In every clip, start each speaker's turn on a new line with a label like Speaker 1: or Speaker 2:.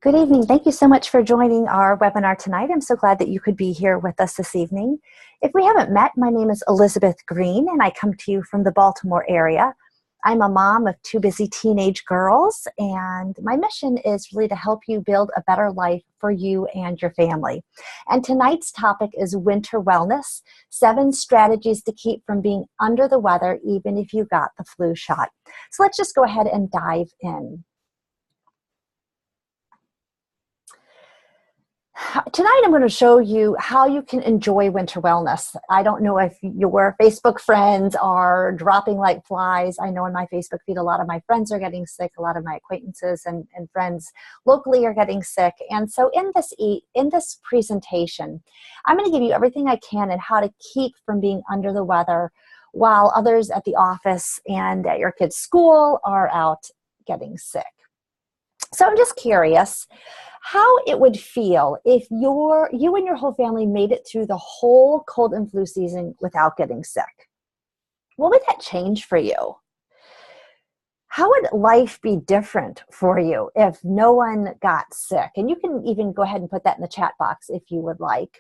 Speaker 1: Good evening. Thank you so much for joining our webinar tonight. I'm so glad that you could be here with us this evening. If we haven't met, my name is Elizabeth Green, and I come to you from the Baltimore area. I'm a mom of two busy teenage girls, and my mission is really to help you build a better life for you and your family. And tonight's topic is winter wellness, 7 strategies to keep from being under the weather even if you got the flu shot. So let's just go ahead and dive in. Tonight I'm going to show you how you can enjoy winter wellness. I don't know if your Facebook friends are dropping like flies. I know in my Facebook feed a lot of my friends are getting sick, a lot of my acquaintances and friends locally are getting sick. And so in this presentation, I'm going to give you everything I can on how to keep from being under the weather while others at the office and at your kids' school are out getting sick. So I'm just curious how it would feel if you and your whole family made it through the whole cold and flu season without getting sick. What would that change for you? How would life be different for you if no one got sick? And you can even go ahead and put that in the chat box if you would like.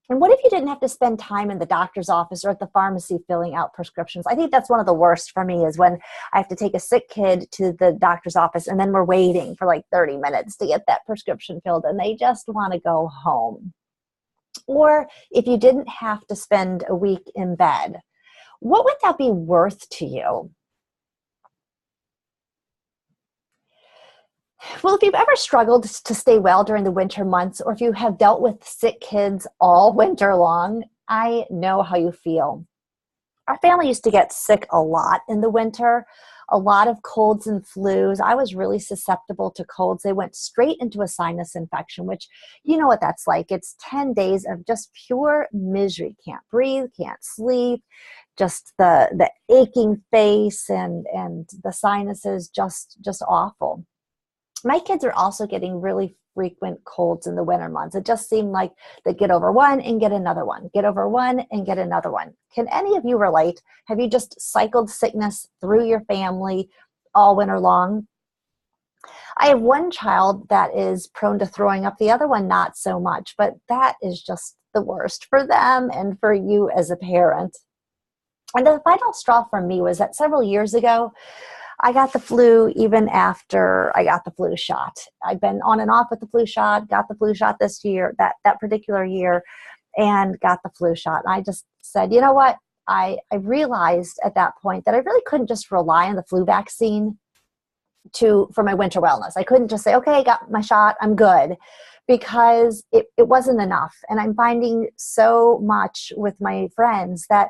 Speaker 1: And what if you didn't have to spend time in the doctor's office or at the pharmacy filling out prescriptions? I think that's one of the worst for me is when I have to take a sick kid to the doctor's office and then we're waiting for like 30 minutes to get that prescription filled and they just want to go home. Or if you didn't have to spend a week in bed, what would that be worth to you? Well, if you've ever struggled to stay well during the winter months, or if you have dealt with sick kids all winter long, I know how you feel. Our family used to get sick a lot in the winter, a lot of colds and flus. I was really susceptible to colds. They went straight into a sinus infection, which you know what that's like. It's 10 days of just pure misery. Can't breathe, can't sleep, just the aching face and the sinuses, just awful. My kids are also getting really frequent colds in the winter months. It just seemed like they get over one and get another one, get over one and get another one. Can any of you relate? Have you just cycled sickness through your family all winter long? I have one child that is prone to throwing up, the other one not so much, but that is just the worst for them and for you as a parent. And the final straw for me was that several years ago, I got the flu even after I got the flu shot. I've been on and off with the flu shot, got the flu shot this year, that particular year, and got the flu shot. And I just said, you know what? I realized at that point that I really couldn't just rely on the flu vaccine for my winter wellness. I couldn't just say, okay, I got my shot, I'm good, because it wasn't enough. And I'm finding so much with my friends that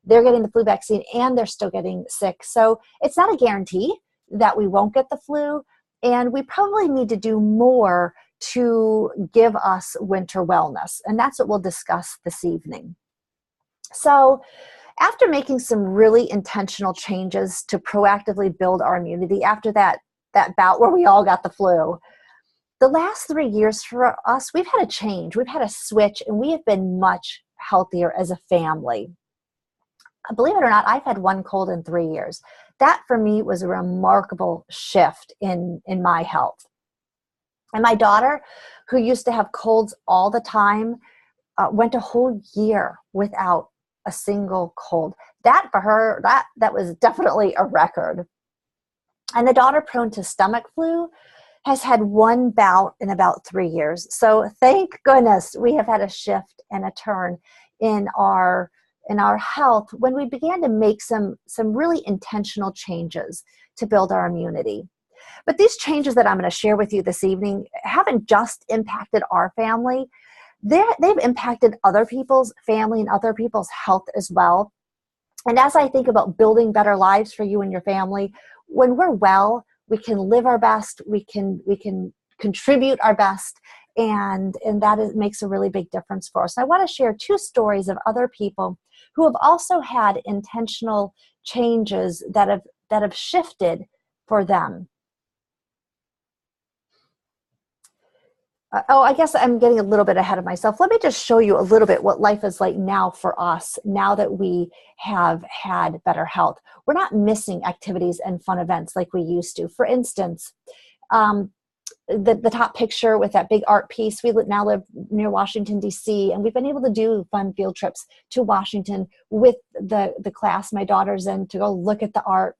Speaker 1: they're getting the flu vaccine and they're still getting sick. So it's not a guarantee that we won't get the flu. And we probably need to do more to give us winter wellness. And that's what we'll discuss this evening. So after making some really intentional changes to proactively build our immunity after that bout where we all got the flu, the last 3 years for us, we've had a change. We've had a switch and we have been much healthier as a family. Believe it or not, I've had one cold in 3 years. That for me was a remarkable shift in my health. And my daughter, who used to have colds all the time, went a whole year without a single cold. That for her, that was definitely a record. And the daughter prone to stomach flu has had one bout in about 3 years. So thank goodness we have had a shift and a turn in our health when we began to make some really intentional changes to build our immunity. But these changes that I'm going to share with you this evening haven't just impacted our family. They've impacted other people's family and other people's health as well. And as I think about building better lives for you and your family, when we're well, we can live our best, we can contribute our best, and that makes a really big difference for us. And I want to share 2 stories of other people who have also had intentional changes that have shifted for them. I guess I'm getting a little bit ahead of myself. Let me just show you a little bit what life is like now for us, now that we have had better health. We're not missing activities and fun events like we used to. For instance, the top picture with that big art piece. We now live near Washington, D.C., and we've been able to do fun field trips to Washington with the class my daughter's in to go look at the art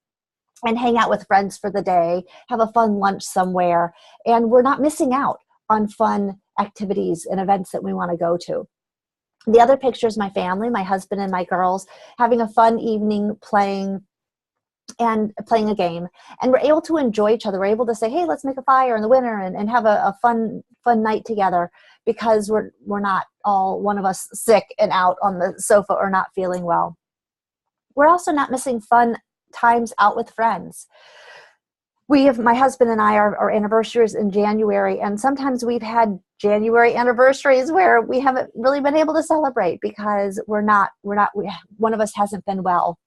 Speaker 1: and hang out with friends for the day, have a fun lunch somewhere. And we're not missing out on fun activities and events that we want to go to. The other picture is my family, my husband and my girls, having a fun evening playing a game, and we're able to enjoy each other. We're able to say, hey, let's make a fire in the winter and have a fun night together, because we're not all one of us sick and out on the sofa or not feeling well. We're also not missing fun times out with friends. My husband and I, our anniversaries in January, and sometimes we've had January anniversaries where we haven't really been able to celebrate because one of us hasn't been well.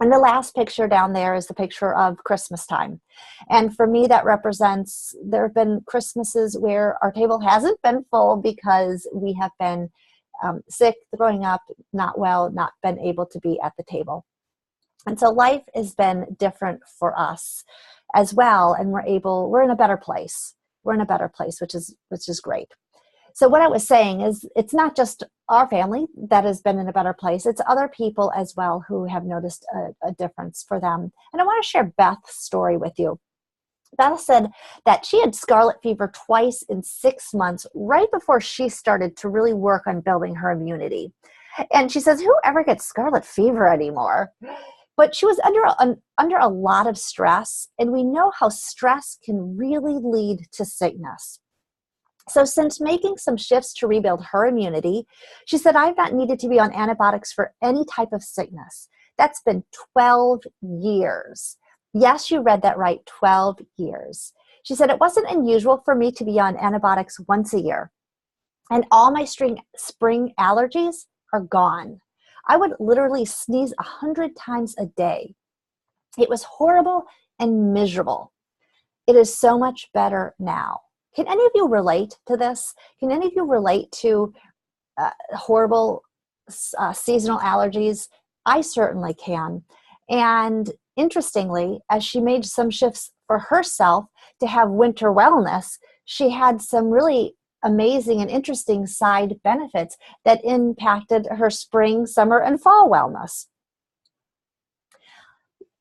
Speaker 1: And the last picture down there is the picture of Christmas time. And for me, that represents, there have been Christmases where our table hasn't been full because we have been sick, throwing up, not well, not been able to be at the table. And so life has been different for us as well. And we're in a better place. We're in a better place, which is great. So what I was saying is, it's not just our family that has been in a better place. It's other people as well who have noticed a difference for them. And I want to share Beth's story with you. Beth said that she had scarlet fever twice in 6 months, right before she started to really work on building her immunity. And she says, who ever gets scarlet fever anymore? But she was under a lot of stress, and we know how stress can really lead to sickness. So since making some shifts to rebuild her immunity, she said, I've not needed to be on antibiotics for any type of sickness. That's been 12 years. Yes, you read that right, 12 years. She said, it wasn't unusual for me to be on antibiotics once a year. And all my spring allergies are gone. I would literally sneeze 100 times a day. It was horrible and miserable. It is so much better now. Can any of you relate to this? Can any of you relate to horrible seasonal allergies? I certainly can. And interestingly, as she made some shifts for herself to have winter wellness, she had some really amazing and interesting side benefits that impacted her spring, summer, and fall wellness.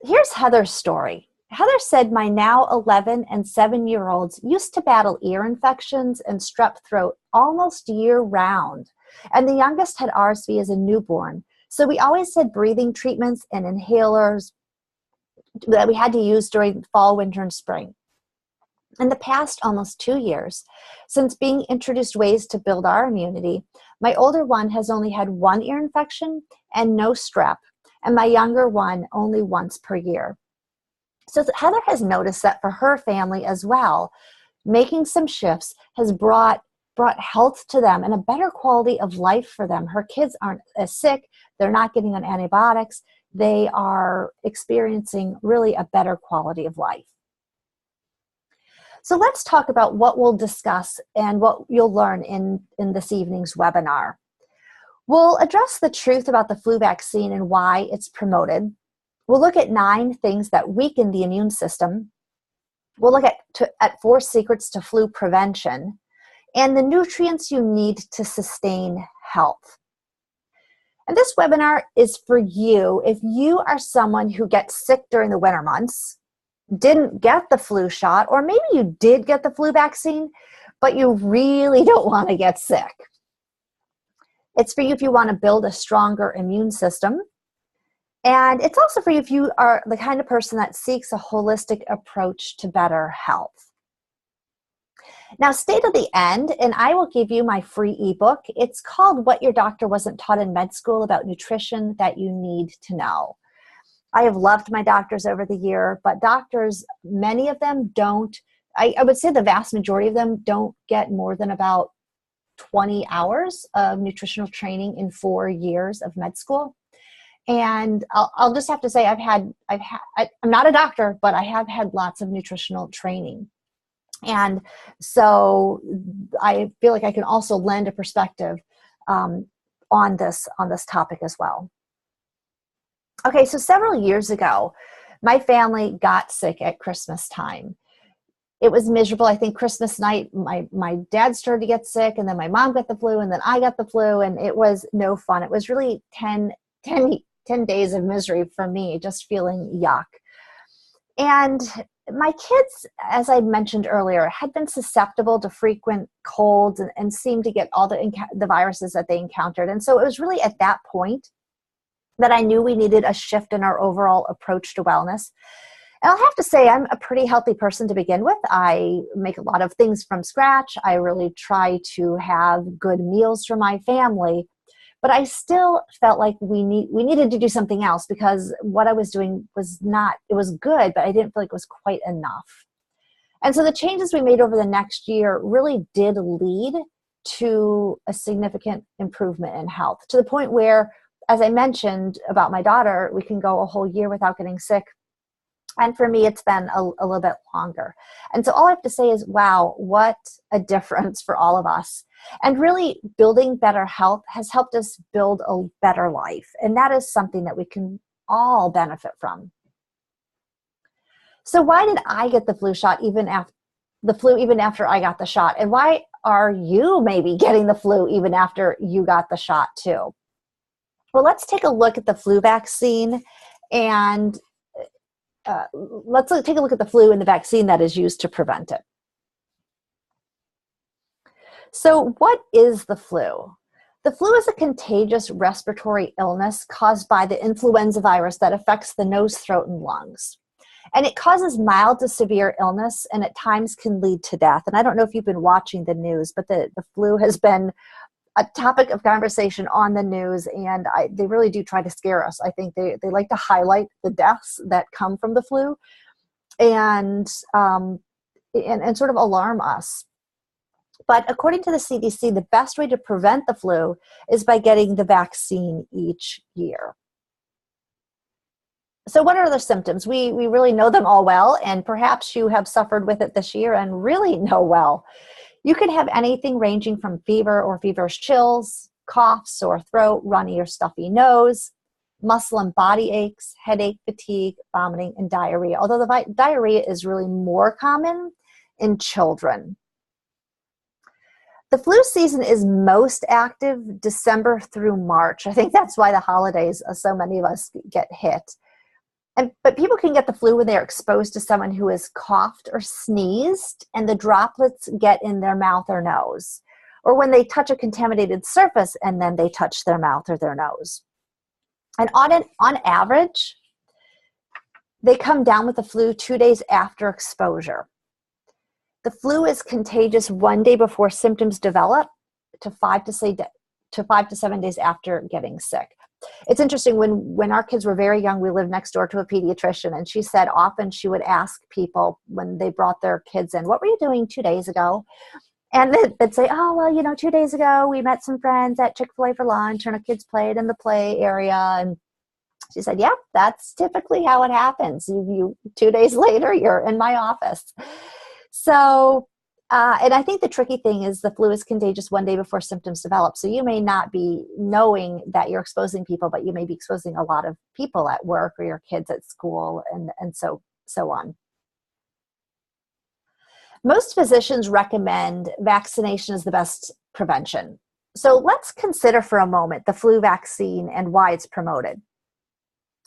Speaker 1: Here's Heather's story. Heather said, my now 11 and 7-year-olds used to battle ear infections and strep throat almost year round. And the youngest had RSV as a newborn. So we always had breathing treatments and inhalers that we had to use during fall, winter, and spring. In the past almost 2 years, since being introduced ways to build our immunity, my older one has only had one ear infection and no strep, and my younger one only once per year. So Heather has noticed that for her family as well, making some shifts has brought health to them and a better quality of life for them. Her kids aren't as sick. They're not getting on antibiotics. They are experiencing really a better quality of life. So let's talk about what we'll discuss and what you'll learn in this evening's webinar. We'll address the truth about the flu vaccine and why it's promoted. We'll look at 9 things that weaken the immune system. We'll look at 4 secrets to flu prevention and the nutrients you need to sustain health. And this webinar is for you if you are someone who gets sick during the winter months, didn't get the flu shot, or maybe you did get the flu vaccine, but you really don't want to get sick. It's for you if you want to build a stronger immune system. And it's also for you if you are the kind of person that seeks a holistic approach to better health. Now, stay to the end, and I will give you my free ebook. It's called What Your Doctor Wasn't Taught in Med School About Nutrition That You Need to Know. I have loved my doctors over the year, but doctors, many of them don't, I would say the vast majority of them don't get more than about 20 hours of nutritional training in 4 years of med school. And I'll just have to say I'm not a doctor, but I have had lots of nutritional training. And so I feel like I can also lend a perspective on this topic as well. Okay, so several years ago, my family got sick at Christmas time. It was miserable. I think Christmas night, my dad started to get sick, and then my mom got the flu, and then I got the flu, and it was no fun. It was really 10 days of misery for me, just feeling yuck. And my kids, as I mentioned earlier, had been susceptible to frequent colds and seemed to get all the viruses that they encountered. And so it was really at that point that I knew we needed a shift in our overall approach to wellness. And I'll have to say, I'm a pretty healthy person to begin with. I make a lot of things from scratch. I really try to have good meals for my family. But I still felt like we needed to do something else, because what I was doing it was good, but I didn't feel like it was quite enough. And so the changes we made over the next year really did lead to a significant improvement in health, to the point where, as I mentioned about my daughter, we can go a whole year without getting sick. And for me, it's been a little bit longer. And so all I have to say is, wow, what a difference for all of us. And really, building better health has helped us build a better life. And that is something that we can all benefit from. So why did I get the flu even after I got the shot? And why are you maybe getting the flu even after you got the shot too? Well, let's take a look at the flu vaccine, and let's take a look at the flu and the vaccine that is used to prevent it. So what is the flu? The flu is a contagious respiratory illness caused by the influenza virus that affects the nose, throat, and lungs. And it causes mild to severe illness, and at times can lead to death. And I don't know if you've been watching the news, but the flu has been a topic of conversation on the news, and they really do try to scare us. I think they like to highlight the deaths that come from the flu and sort of alarm us. But according to the CDC, the best way to prevent the flu is by getting the vaccine each year. So what are the symptoms? We really know them all well, and perhaps you have suffered with it this year and really know well. You can have anything ranging from fever or feverish chills, cough, sore throat, runny or stuffy nose, muscle and body aches, headache, fatigue, vomiting, and diarrhea. Although the diarrhea is really more common in children. The flu season is most active December through March. I think that's why the holidays, so many of us get hit. But people can get the flu when they're exposed to someone who has coughed or sneezed and the droplets get in their mouth or nose, or when they touch a contaminated surface and then they touch their mouth or their nose. And on average, they come down with the flu 2 days after exposure. The flu is contagious 1 day before symptoms develop to 5 to 7 days after getting sick. It's interesting, when our kids were very young, we lived next door to a pediatrician, and she said often she would ask people when they brought their kids in, what were you doing 2 days ago? And they'd say, oh, well, 2 days ago we met some friends at Chick-fil-A for lunch, and our kids played in the play area. And she said, yeah, that's typically how it happens. You 2 days later, you're in my office. So, and I think the tricky thing is the flu is contagious 1 day before symptoms develop. So you may not be knowing that you're exposing people, but you may be exposing a lot of people at work or your kids at school and so on. Most physicians recommend vaccination as the best prevention. So let's consider for a moment the flu vaccine and why it's promoted.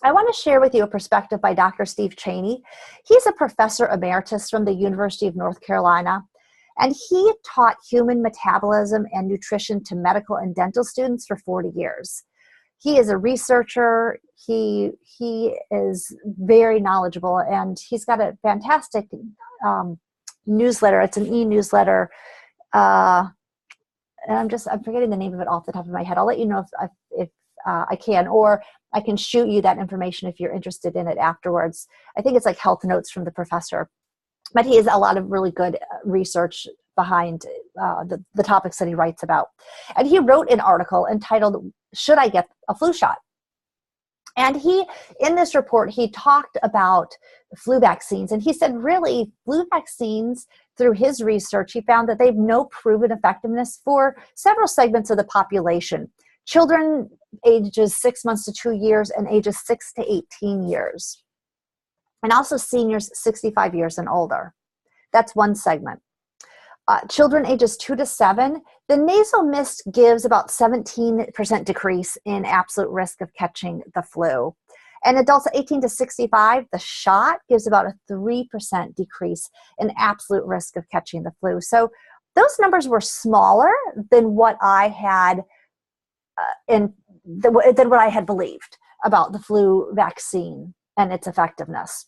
Speaker 1: I want to share with you a perspective by Dr. Steve Cheney. He's a professor emeritus from the University of North Carolina, and he taught human metabolism and nutrition to medical and dental students for 40 years. He is a researcher. He is very knowledgeable, and he's got a fantastic newsletter. It's an e-newsletter. And I'm forgetting the name of it off the top of my head. I'll let you know if I can, or I can shoot you that information if you're interested in it afterwards. I think it's like Health Notes from the Professor. But he has a lot of really good research behind the topics that he writes about. And he wrote an article entitled, Should I Get a Flu Shot? And in this report, he talked about flu vaccines. And he said, really, flu vaccines, through his research, he found that they have no proven effectiveness for several segments of the population. Children ages 6 months to 2 years and ages 6 to 18 years. And also seniors 65 years and older. That's one segment. Children ages 2 to 7, the nasal mist gives about 17% decrease in absolute risk of catching the flu. And adults 18 to 65, the shot gives about a 3% decrease in absolute risk of catching the flu. So those numbers were smaller than what I had than what I had believed about the flu vaccine and its effectiveness.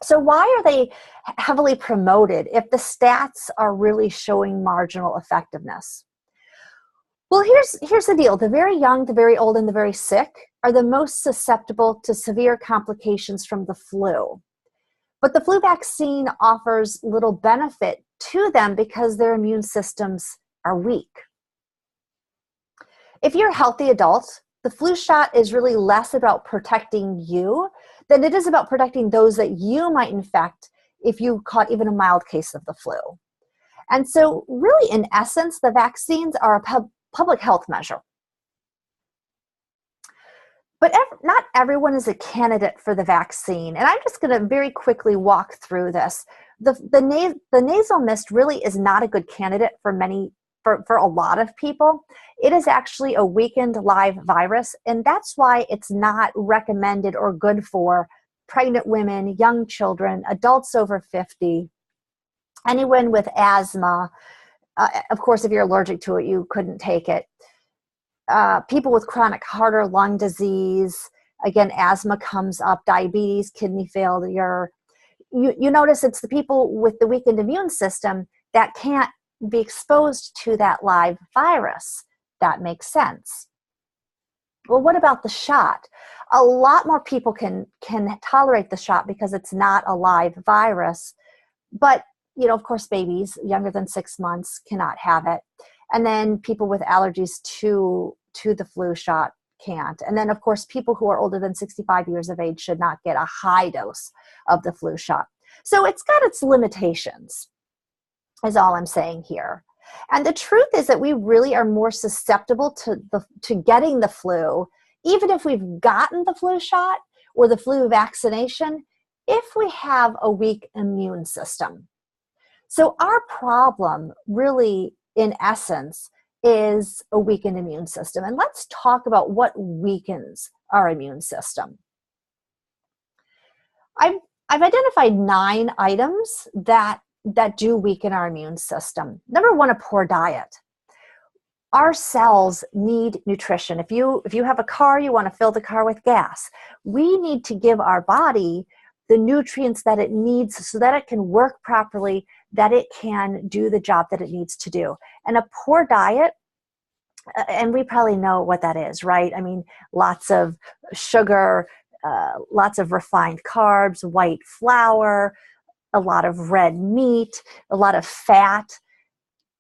Speaker 1: So why are they heavily promoted if the stats are really showing marginal effectiveness? Well, here's the deal. The very young, the very old, and the very sick are the most susceptible to severe complications from the flu. But the flu vaccine offers little benefit to them because their immune systems are weak. If you're a healthy adult, the flu shot is really less about protecting you than it is about protecting those that you might infect if you caught even a mild case of the flu. And so really, in essence, the vaccines are a public health measure. But not everyone is a candidate for the vaccine. And I'm just going to very quickly walk through this. The nasal mist really is not a good candidate for a lot of people. It is actually a weakened live virus, and that's why it's not recommended or good for pregnant women, young children, adults over 50, anyone with asthma. Of course, if you're allergic to it, you couldn't take it. People with chronic heart or lung disease, again, asthma comes up, diabetes, kidney failure. You notice it's the people with the weakened immune system that can't be exposed to that live virus. That makes sense. Well, what about the shot? A lot more people can tolerate the shot because it's not a live virus. But, of course, babies younger than 6 months cannot have it. And then people with allergies to the flu shot can't. And then, of course, people who are older than 65 years of age should not get a high dose of the flu shot. So it's got its limitations, is all I'm saying here. And the truth is that we really are more susceptible to getting the flu, even if we've gotten the flu shot or the flu vaccination, if we have a weak immune system. So our problem really, in essence, is a weakened immune system. And let's talk about what weakens our immune system. I've identified 9 items that do weaken our immune system. Number 1, a poor diet. Our cells need nutrition. If you have a car, you want to fill the car with gas. We need to give our body the nutrients that it needs so that it can work properly, that it can do the job that it needs to do. And a poor diet, and we probably know what that is, right? I mean, lots of sugar, lots of refined carbs, white flour, a lot of red meat, a lot of fat.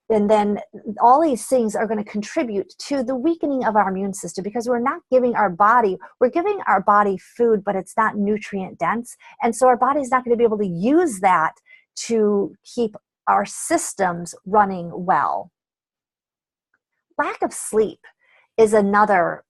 Speaker 1: And then all these things are going to contribute to the weakening of our immune system because we're giving our body food, but it's not nutrient dense. And so our body's not going to be able to use that to keep our systems running well. Lack of sleep is another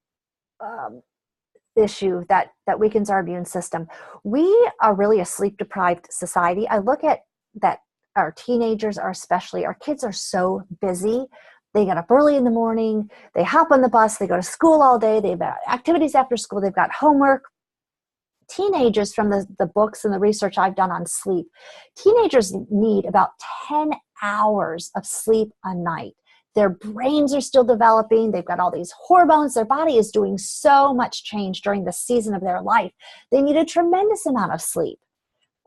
Speaker 1: issue that weakens our immune system. We are really a sleep-deprived society. I look at that our teenagers are especially, our kids are so busy. They get up early in the morning, they hop on the bus, they go to school all day, they've got activities after school, they've got homework. Teenagers, from the books and the research I've done on sleep, teenagers need about 10 hours of sleep a night. Their brains are still developing. They've got all these hormones. Their body is doing so much change during the season of their life. They need a tremendous amount of sleep.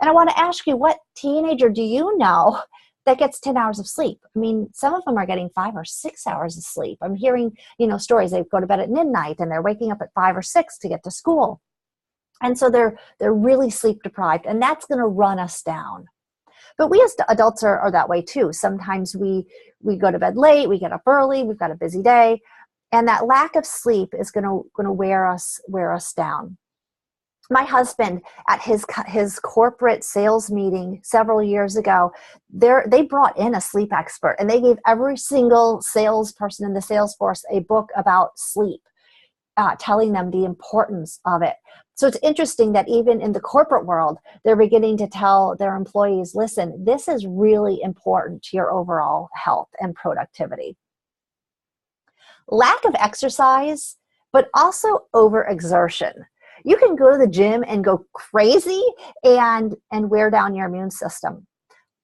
Speaker 1: And I want to ask you, what teenager do you know that gets 10 hours of sleep? I mean, some of them are getting 5 or 6 hours of sleep. I'm hearing, stories. They go to bed at midnight and they're waking up at 5 or 6 to get to school. And so they're really sleep deprived, and that's going to run us down. But we as adults are that way too. Sometimes we go to bed late, we get up early, we've got a busy day, and that lack of sleep is going to wear us down. My husband, at his corporate sales meeting several years ago, they brought in a sleep expert, and they gave every single salesperson in the sales force a book about sleep. telling them the importance of it. So it's interesting that even in the corporate world, they're beginning to tell their employees, listen, this is really important to your overall health and productivity. Lack of exercise, but also overexertion. You can go to the gym and go crazy and wear down your immune system.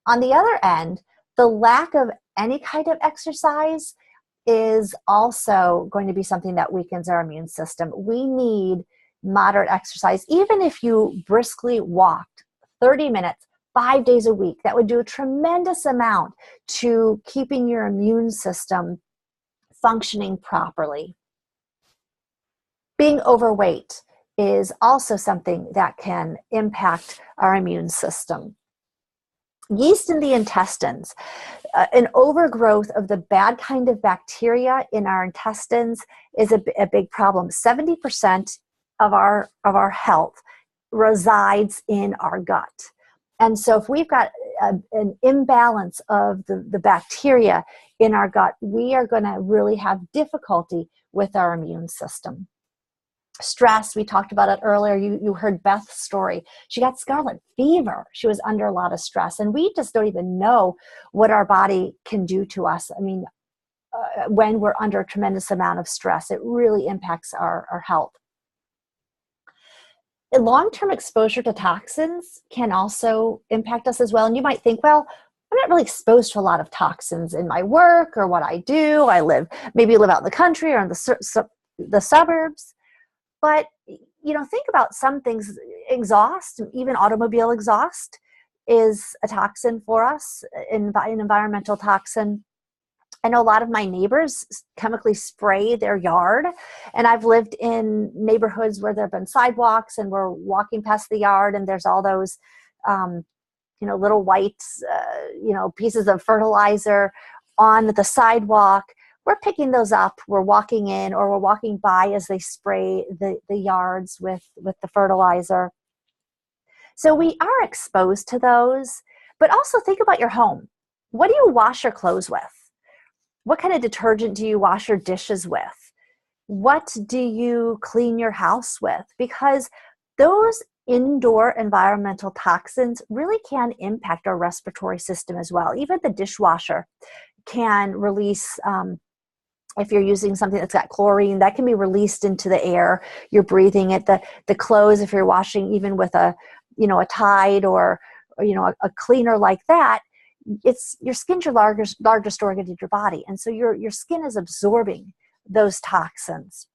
Speaker 1: On the other end, the lack of any kind of exercise is also going to be something that weakens our immune system. We need moderate exercise. Even if you briskly walked 30 minutes, 5 days a week, that would do a tremendous amount to keeping your immune system functioning properly. Being overweight is also something that can impact our immune system. Yeast in the intestines, an overgrowth of the bad kind of bacteria in our intestines is a big problem. 70% of our health resides in our gut. And so if we've got an imbalance of the bacteria in our gut, we are going to really have difficulty with our immune system. Stress, we talked about it earlier. You heard Beth's story. She got scarlet fever. She was under a lot of stress. And we just don't even know what our body can do to us. I mean, when we're under a tremendous amount of stress, it really impacts our health. Long-term exposure to toxins can also impact us as well. And you might think, well, I'm not really exposed to a lot of toxins in my work or what I do. Maybe live out in the country or in the suburbs. But, think about some things. Exhaust, even automobile exhaust, is a toxin for us, an environmental toxin. I know a lot of my neighbors chemically spray their yard, and I've lived in neighborhoods where there have been sidewalks and we're walking past the yard and there's all those, little white, pieces of fertilizer on the sidewalk. We're picking those up, we're walking in, or we're walking by as they spray the yards with the fertilizer. So we are exposed to those, but also think about your home. What do you wash your clothes with? What kind of detergent do you wash your dishes with? What do you clean your house with? Because those indoor environmental toxins really can impact our respiratory system as well. Even the dishwasher can release, if you're using something that's got chlorine, that can be released into the air. You're breathing it. The clothes, if you're washing even with a Tide or a cleaner like that, your skin's your largest organ in your body. And so your skin is absorbing those toxins.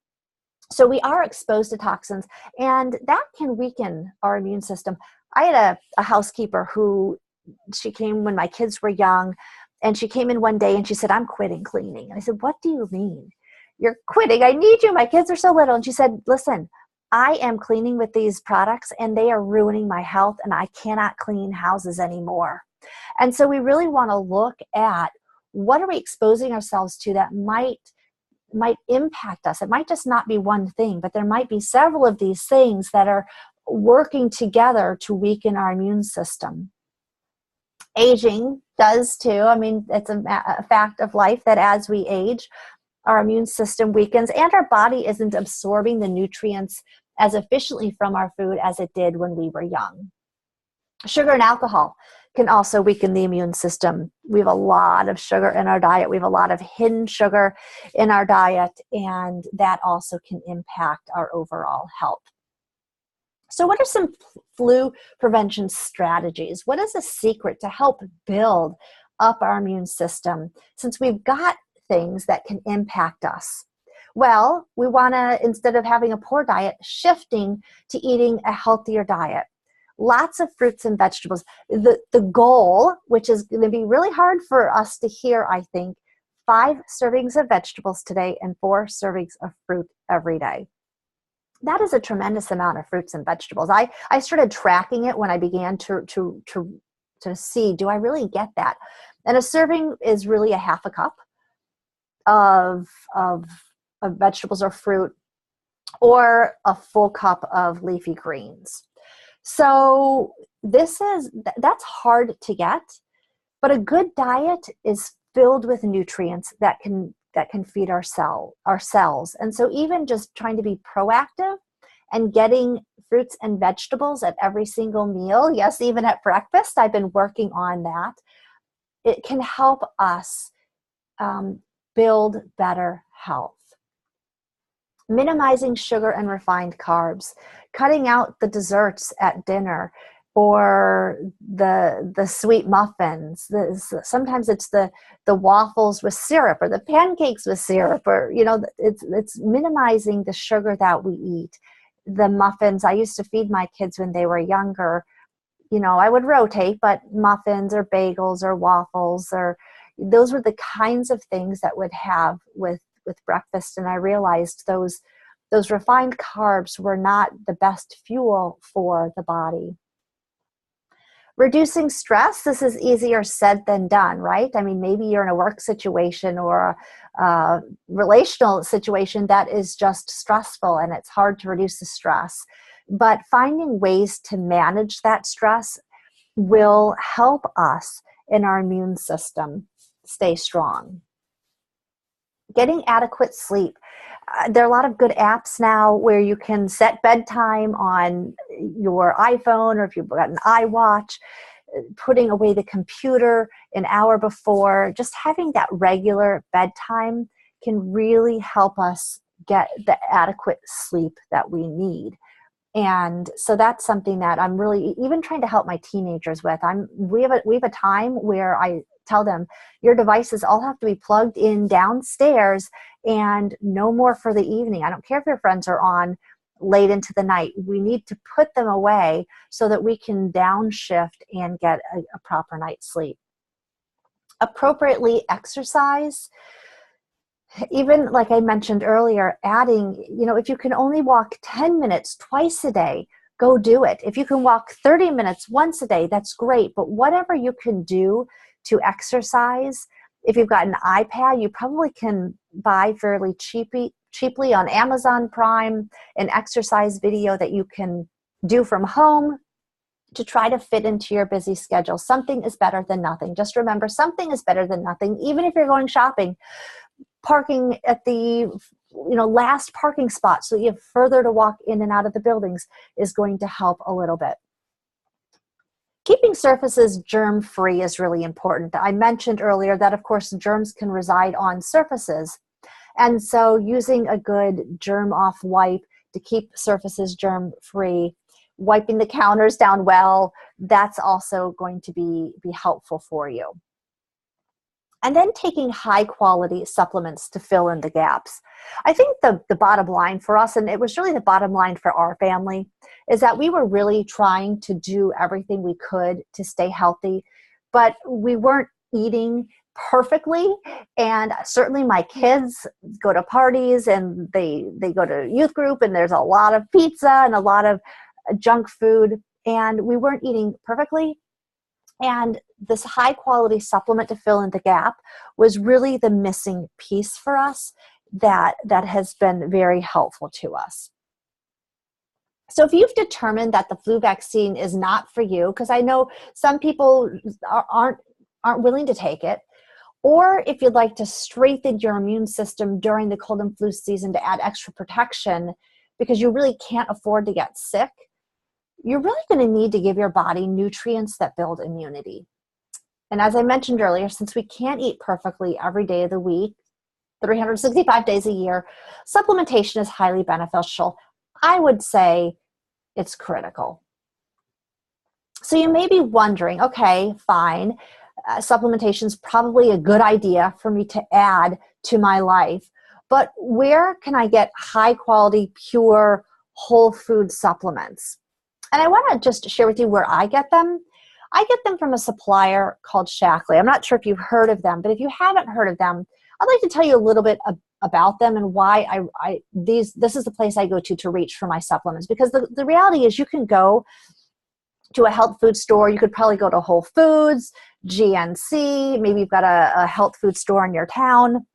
Speaker 1: So we are exposed to toxins, and that can weaken our immune system. I had a housekeeper she came when my kids were young, and she came in one day and she said, I'm quitting cleaning. And I said, what do you mean? You're quitting? I need you. My kids are so little. And she said, listen, I am cleaning with these products and they are ruining my health, and I cannot clean houses anymore. And so we really want to look at what are we exposing ourselves to that might impact us. It might just not be one thing, but there might be several of these things that are working together to weaken our immune system. Aging does too. I mean, it's a fact of life that as we age, our immune system weakens and our body isn't absorbing the nutrients as efficiently from our food as it did when we were young. Sugar and alcohol can also weaken the immune system. We have a lot of sugar in our diet. We have a lot of hidden sugar in our diet, and that also can impact our overall health. So what are some flu prevention strategies? What is a secret to help build up our immune system since we've got things that can impact us? Well, we want to, instead of having a poor diet, shifting to eating a healthier diet. Lots of fruits and vegetables. The goal, which is going to be really hard for us to hear, I think, 5 servings of vegetables today and 4 servings of fruit every day. That is a tremendous amount of fruits and vegetables. I started tracking it when I began to see, do I really get that? And a serving is really a half a cup of vegetables or fruit, or a full cup of leafy greens. So that's hard to get, but a good diet is filled with nutrients that can that can feed our cells. And so even just trying to be proactive and getting fruits and vegetables at every single meal, yes, even at breakfast, I've been working on that. It can help us build better health. Minimizing sugar and refined carbs, cutting out the desserts at dinner, or the sweet muffins. Sometimes it's the waffles with syrup, or the pancakes with syrup, or it's minimizing the sugar that we eat. The muffins, I used to feed my kids when they were younger. I would rotate, but muffins or bagels or waffles, or those were the kinds of things that would have with breakfast. And I realized those refined carbs were not the best fuel for the body. Reducing stress, this is easier said than done, right? I mean, maybe you're in a work situation or a relational situation that is just stressful, and it's hard to reduce the stress. But finding ways to manage that stress will help us in our immune system stay strong. Getting adequate sleep. There are a lot of good apps now where you can set bedtime on your iPhone, or if you've got an iWatch, putting away the computer an hour before. Just having that regular bedtime can really help us get the adequate sleep that we need. And so that's something that I'm really even trying to help my teenagers with. We have a time where I tell them, your devices all have to be plugged in downstairs and no more for the evening. I don't care if your friends are on late into the night. We need to put them away so that we can downshift and get a proper night's sleep. Appropriately exercise. Even like I mentioned earlier, adding, if you can only walk 10 minutes twice a day, go do it. If you can walk 30 minutes once a day, that's great. But whatever you can do to exercise, if you've got an iPad, you probably can buy fairly cheaply on Amazon Prime an exercise video that you can do from home to try to fit into your busy schedule. Something is better than nothing. Just remember, something is better than nothing. Even if you're going shopping, parking at the last parking spot so you have further to walk in and out of the buildings is going to help a little bit. Keeping surfaces germ-free is really important. I mentioned earlier that, of course, germs can reside on surfaces. And so using a good germ-off wipe to keep surfaces germ-free, wiping the counters down well, that's also going to be helpful for you. And then taking high-quality supplements to fill in the gaps. I think the bottom line for us, and it was really the bottom line for our family, is that we were really trying to do everything we could to stay healthy, but we weren't eating perfectly. And certainly my kids go to parties and they go to youth group, and there's a lot of pizza and a lot of junk food, and we weren't eating perfectly. And this high quality supplement to fill in the gap was really the missing piece for us that has been very helpful to us. So if you've determined that the flu vaccine is not for you, because I know some people aren't willing to take it, or if you'd like to strengthen your immune system during the cold and flu season to add extra protection because you really can't afford to get sick, you're really going to need to give your body nutrients that build immunity. And as I mentioned earlier, since we can't eat perfectly every day of the week, 365 days a year, supplementation is highly beneficial. I would say it's critical. So you may be wondering, okay, fine, supplementation is probably a good idea for me to add to my life, but where can I get high quality, pure, whole food supplements? And I want to just share with you where I get them. I get them from a supplier called Shaklee. I'm not sure if you've heard of them, but if you haven't heard of them, I'd like to tell you a little bit about them and why this is the place I go to reach for my supplements. Because the reality is you can go to a health food store. You could probably go to Whole Foods, GNC, maybe you've got a health food store in your town.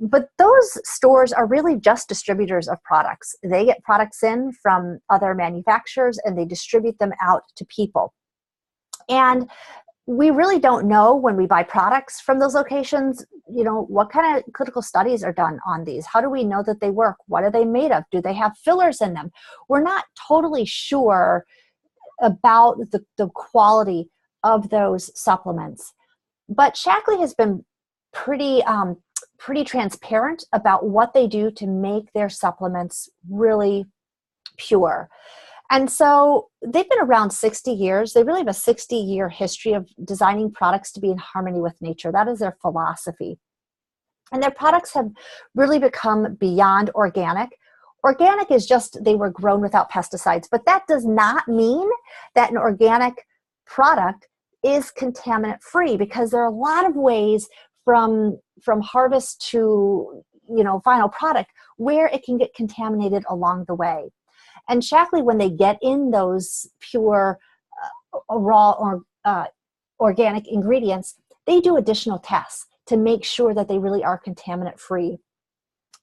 Speaker 1: But those stores are really just distributors of products. They get products in from other manufacturers and they distribute them out to people. And we really don't know when we buy products from those locations, what kind of clinical studies are done on these? How do we know that they work? What are they made of? Do they have fillers in them? We're not totally sure about the quality of those supplements. But Shaklee has been pretty transparent about what they do to make their supplements really pure. And so they've been around 60 years. They really have a 60-year history of designing products to be in harmony with nature. That is their philosophy. And their products have really become beyond organic. Organic is just they were grown without pesticides, but that does not mean that an organic product is contaminant free, because there are a lot of ways from harvest to final product where it can get contaminated along the way. And Shaklee, when they get in those pure raw or organic ingredients, they do additional tests to make sure that they really are contaminant free.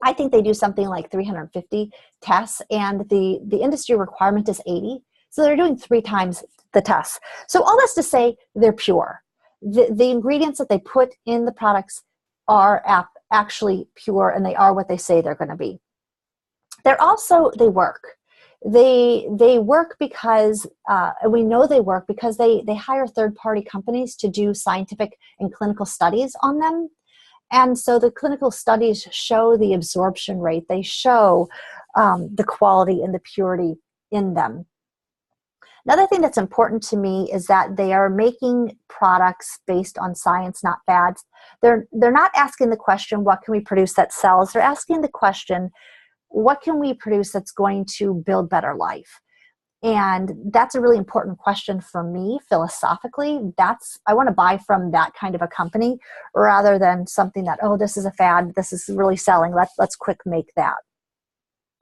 Speaker 1: I think they do something like 350 tests, and the industry requirement is 80. So they're doing 3 times the tests. So all that's to say, they're pure. The ingredients that they put in the products are actually pure, and they are what they say they're going to be. They work. They work because, and we know they work because they hire third-party companies to do scientific and clinical studies on them. And so the clinical studies show the absorption rate. They show the quality and the purity in them. Another thing that's important to me is that they are making products based on science, not fads. They're not asking the question, what can we produce that sells? They're asking the question, what can we produce that's going to build better life? And that's a really important question for me philosophically. I want to buy from that kind of a company rather than something that, oh, this is a fad, this is really selling, let's quick make that.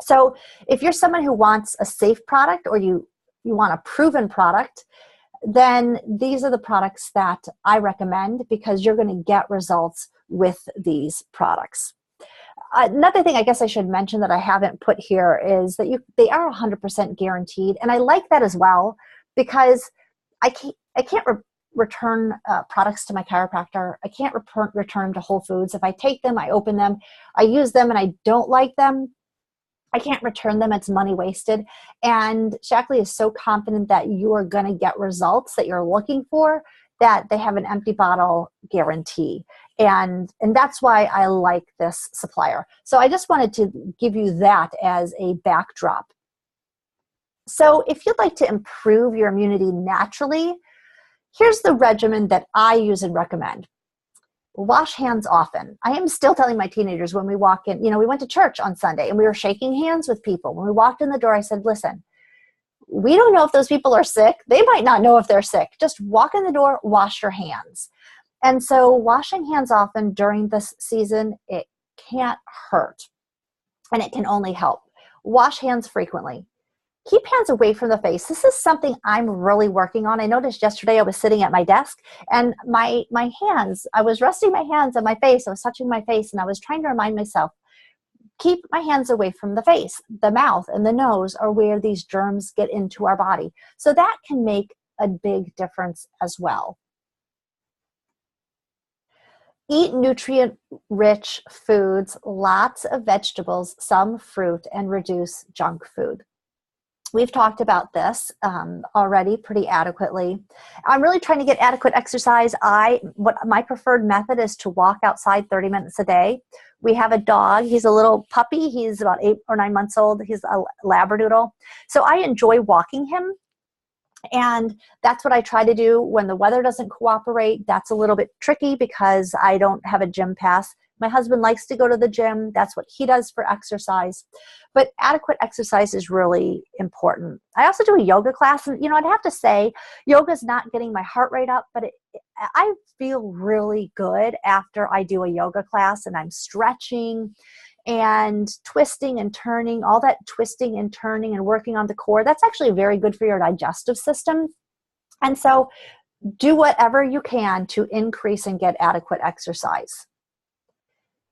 Speaker 1: So if you're someone who wants a safe product, or you want a proven product, then these are the products that I recommend, because you're going to get results with these products. Another thing I guess I should mention that I haven't put here is that they are 100% guaranteed. And I like that as well, because I can't return products to my chiropractor. I can't return them to Whole Foods. If I take them, I open them, I use them, and I don't like them, I can't return them. It's money wasted. And Shaklee is so confident that you are going to get results that you're looking for, that they have an empty bottle guarantee. And that's why I like this supplier. So I just wanted to give you that as a backdrop. So if you'd like to improve your immunity naturally, here's the regimen that I use and recommend. Wash hands often. I am still telling my teenagers when we walk in, we went to church on Sunday and we were shaking hands with people. When we walked in the door, I said, listen, we don't know if those people are sick. They might not know if they're sick. Just walk in the door, wash your hands. And so washing hands often during this season, it can't hurt, and it can only help. Wash hands frequently. Keep hands away from the face. This is something I'm really working on. I noticed yesterday I was sitting at my desk, and my hands, I was resting my hands on my face. I was touching my face, and I was trying to remind myself, keep my hands away from the face. The mouth and the nose are where these germs get into our body. So that can make a big difference as well. Eat nutrient-rich foods, lots of vegetables, some fruit, and reduce junk food. We've talked about this already pretty adequately. I'm really trying to get adequate exercise. My preferred method is to walk outside 30 minutes a day. We have a dog. He's a little puppy. He's about 8 or 9 months old. He's a Labradoodle. So I enjoy walking him. And that's what I try to do when the weather doesn't cooperate. That's a little bit tricky because I don't have a gym pass. My husband likes to go to the gym. That's what he does for exercise. But adequate exercise is really important. I also do a yoga class. And, I'd have to say, yoga is not getting my heart rate up, but I feel really good after I do a yoga class, and I'm stretching and twisting and turning, all that twisting and turning and working on the core. That's actually very good for your digestive system. And so do whatever you can to increase and get adequate exercise.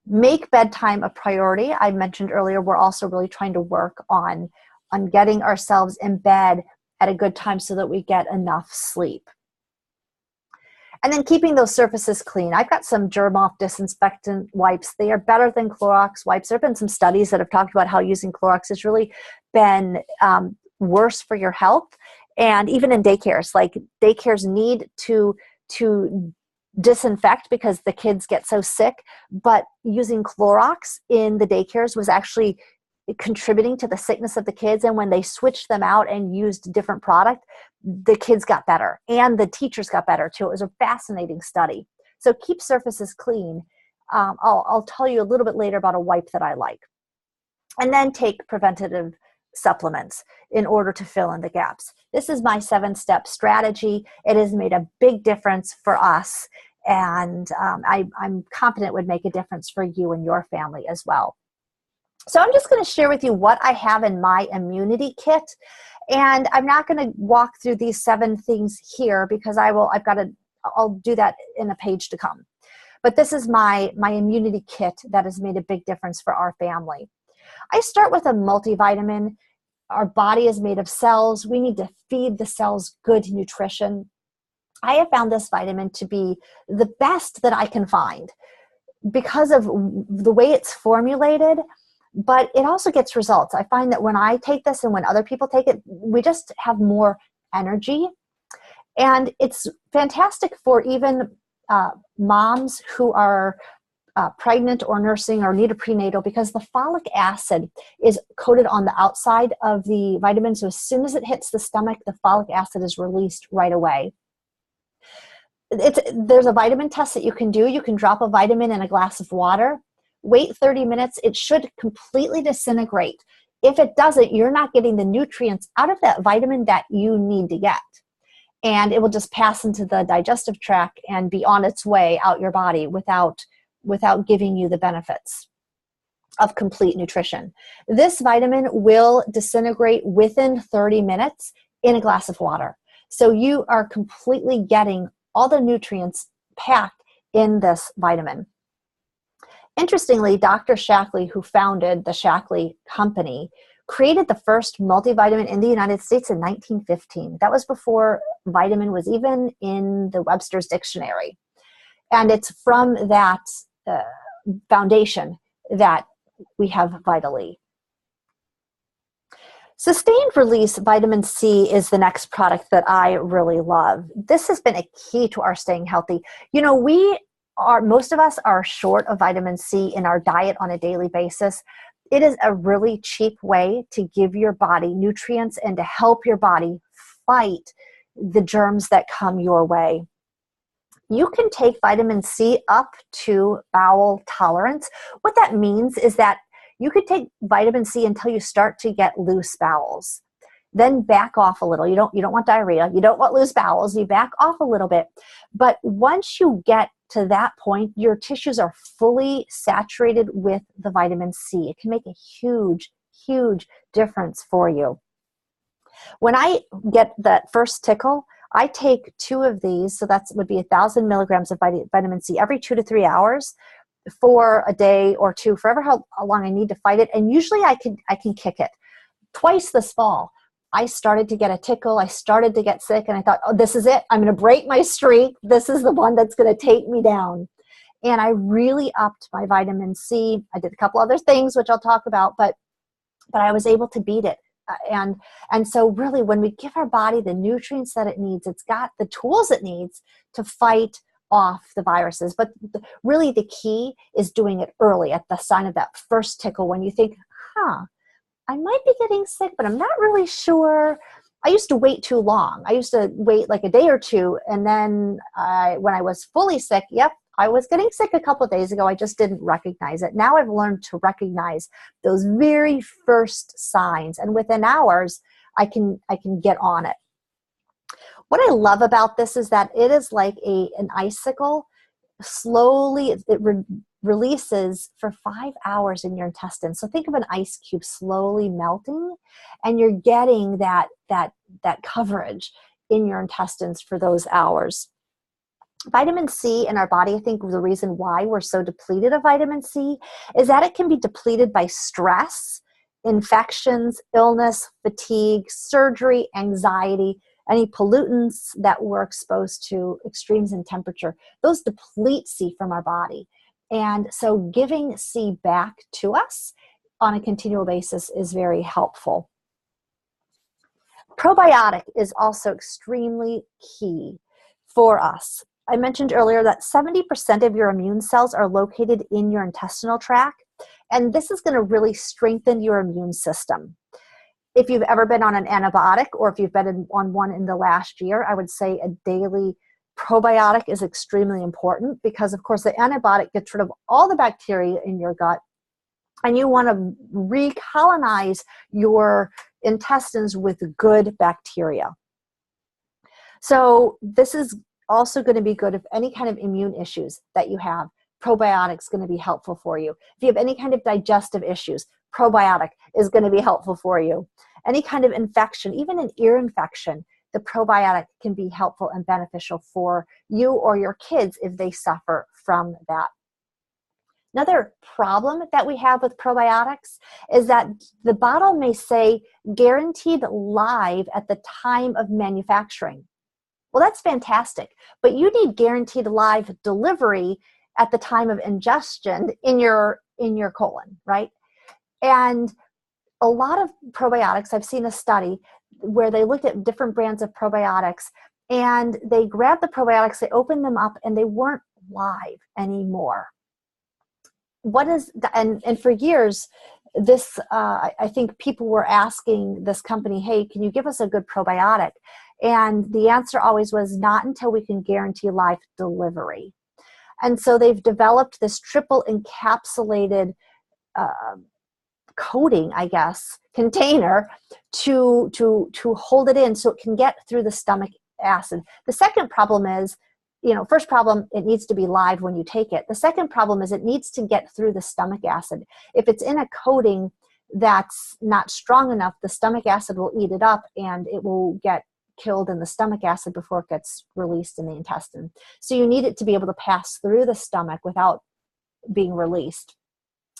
Speaker 1: Make bedtime a priority. I mentioned earlier, we're also really trying to work on getting ourselves in bed at a good time so that we get enough sleep. And then keeping those surfaces clean. I've got some germ-off disinfectant wipes. They are better than Clorox wipes. There have been some studies that have talked about how using Clorox has really been worse for your health. And even in daycares, like daycares need to disinfect because the kids get so sick. But using Clorox in the daycares was actually contributing to the sickness of the kids. And when they switched them out and used different product, the kids got better and the teachers got better too. It was a fascinating study. So keep surfaces clean. I'll tell you a little bit later about a wipe that I like. And then take preventative supplements in order to fill in the gaps. This is my 7-step strategy. It has made a big difference for us. And I'm confident it would make a difference for you and your family as well. So I'm just going to share with you what I have in my immunity kit. And I'm not going to walk through these 7 things here because I'll do that in a page to come. But this is my immunity kit that has made a big difference for our family. I start with a multivitamin. Our body is made of cells. We need to feed the cells good nutrition. I have found this vitamin to be the best that I can find because of the way it's formulated. But it also gets results. I find that when I take this and when other people take it, we just have more energy. And it's fantastic for even moms who are pregnant or nursing or need a prenatal because the folic acid is coated on the outside of the vitamin. So as soon as it hits the stomach, the folic acid is released right away. There's a vitamin test that you can do. You can drop a vitamin in a glass of water. Wait 30 minutes, it should completely disintegrate. If it doesn't, you're not getting the nutrients out of that vitamin that you need to get. And it will just pass into the digestive tract and be on its way out your body without giving you the benefits of complete nutrition. This vitamin will disintegrate within 30 minutes in a glass of water. So you are completely getting all the nutrients packed in this vitamin. Interestingly, Dr. Shaklee, who founded the Shaklee Company, created the first multivitamin in the United States in 1915. That was before vitamin was even in the Webster's Dictionary. And it's from that foundation that we have Vitaly. Sustained release vitamin C is the next product that I really love. This has been a key to our staying healthy. You know, most of us are short of vitamin C in our diet on a daily basis. It is a really cheap way to give your body nutrients and to help your body fight the germs that come your way. You can take vitamin C up to bowel tolerance. What that means is that you could take vitamin C until you start to get loose bowels. Then back off a little. You don't want diarrhea. You don't want loose bowels. You back off a little bit. But once you get to that point, your tissues are fully saturated with the vitamin C. It can make a huge, huge difference for you. When I get that first tickle, I take 2 of these, so that would be 1,000 milligrams of vitamin C every 2 to 3 hours for a day or 2, forever how long I need to fight it. And usually I can kick it. Twice this fall, I started to get a tickle. I started to get sick, and I thought, oh, this is it. I'm going to break my streak. This is the one that's going to take me down. And I really upped my vitamin C. I did a couple other things, which I'll talk about, but I was able to beat it. And so really, when we give our body the nutrients that it needs, it's got the tools it needs to fight off the viruses. But really the key is doing it early at the sign of that first tickle when you think, I might be getting sick, but I'm not really sure. I used to wait too long. I used to wait like a day or 2. And then when I was fully sick, I was getting sick a couple of days ago. I just didn't recognize it. Now I've learned to recognize those very first signs. And within hours, I can get on it. What I love about this is that it is like an icicle. Slowly, it releases for 5 hours in your intestines. So think of an ice cube slowly melting, and you're getting that coverage in your intestines for those hours. Vitamin C in our body, I think the reason why we're so depleted of vitamin C is that it can be depleted by stress, infections, illness, fatigue, surgery, anxiety, Any pollutants that we're exposed to, extremes in temperature, those deplete C from our body. And so giving C back to us on a continual basis is very helpful. Probiotic is also extremely key for us. I mentioned earlier that 70% of your immune cells are located in your intestinal tract, and this is going to really strengthen your immune system. If you've ever been on an antibiotic, or if you've been on one in the last year, I would say a daily probiotic is extremely important, because of course the antibiotic gets rid of all the bacteria in your gut, and you want to recolonize your intestines with good bacteria. So this is also going to be good if any kind of immune issues that you have. Probiotics going to be helpful for you. If you have any kind of digestive issues, probiotic is going to be helpful for you. Any kind of infection, even an ear infection, the probiotic can be helpful and beneficial for you or your kids if they suffer from that. Another problem that we have with probiotics is that the bottle may say guaranteed live at the time of manufacturing. Well, that's fantastic, but you need guaranteed live delivery at the time of ingestion in your colon, right? And a lot of probiotics, I've seen a study where they looked at different brands of probiotics, and they grabbed the probiotics, they opened them up, and they weren't live anymore. And for years, this I think people were asking this company, hey, can you give us a good probiotic? And the answer always was not until we can guarantee live delivery. And so they've developed this triple encapsulated coating, I guess, container to hold it in so it can get through the stomach acid. The second problem is, first problem, it needs to be live when you take it. The second problem is it needs to get through the stomach acid. If it's in a coating that's not strong enough, the stomach acid will eat it up and it will get killed in the stomach acid before it gets released in the intestine. So you need it to be able to pass through the stomach without being released.